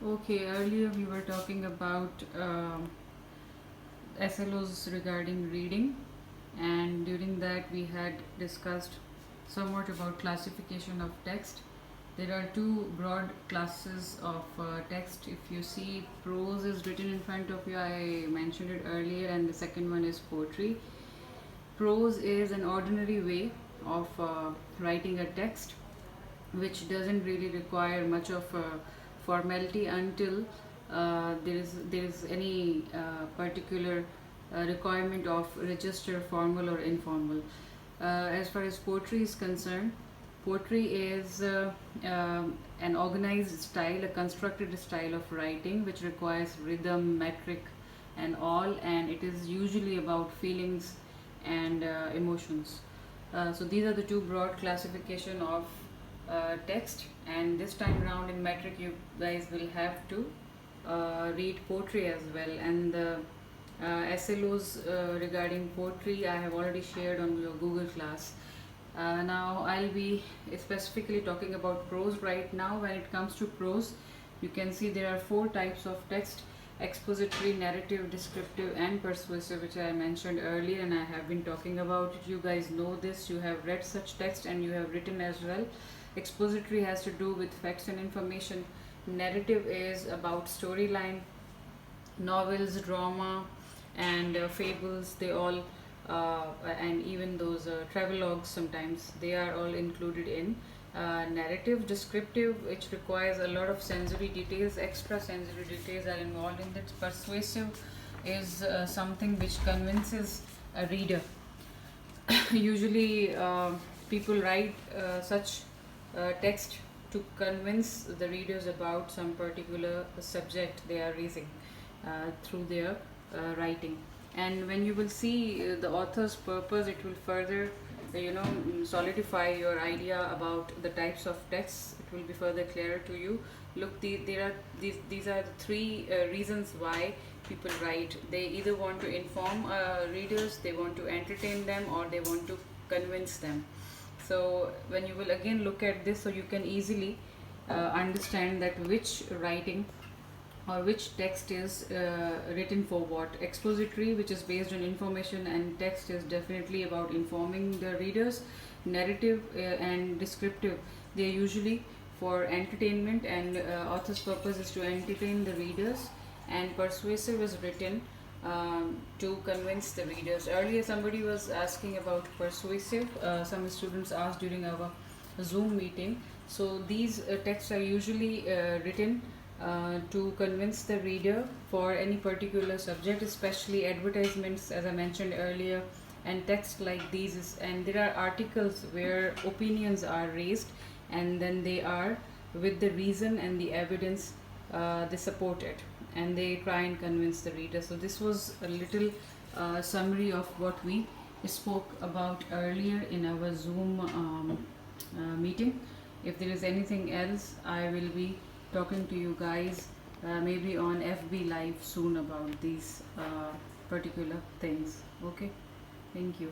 Okay, earlier we were talking about SLOs regarding reading, and during that we had discussed somewhat about classification of text. There are two broad classes of text. If you see, prose is written in front of you, I mentioned it earlier, and the second one is poetry. Prose is an ordinary way of writing a text which doesn't really require much of formality until there is any particular requirement of register, formal or informal. As far as poetry is concerned, poetry is an organized style, a constructed style of writing which requires rhythm, metric, and all, and it is usually about feelings and emotions. So these are the two broad classification of text, and this time around in metric you guys will have to read poetry as well, and the SLOs regarding poetry I have already shared on your Google class. Now I'll be specifically talking about prose right now. When it comes to prose, you can see there are four types of text: expository, narrative, descriptive, and persuasive, which I mentioned earlier, and I have been talking about it. You guys know this, you have read such text and you have written as well. Expository has to do with facts and information. Narrative is about storyline. Novels, drama, and fables, they all and even those travelogues, sometimes they are all included in narrative. Descriptive, which requires a lot of sensory details, extra sensory details are involved in it. Persuasive is something which convinces a reader. Usually people write such text to convince the readers about some particular subject they are raising through their writing. And when you will see the author's purpose, it will further solidify your idea about the types of texts. It will be further clearer to you. Look, there are these are the three reasons why people write. They either want to inform readers, they want to entertain them, or they want to convince them. So when you will again look at this, so you can easily understand that which writing or which text is written for what. Expository, which is based on information and text, is definitely about informing the readers. Narrative and descriptive, they are usually for entertainment, and author's purpose is to entertain the readers. And persuasive is written to convince the readers. Earlier somebody was asking about persuasive, some students asked during our Zoom meeting. So these texts are usually written to convince the reader for any particular subject, especially advertisements, as I mentioned earlier, and text like these and there are articles where opinions are raised, and then they are with the reason and the evidence, they support it, and they try and convince the reader. So this was a little summary of what we spoke about earlier in our Zoom meeting. If there is anything else, I will be talking to you guys maybe on FB Live soon about these particular things. Okay, thank you.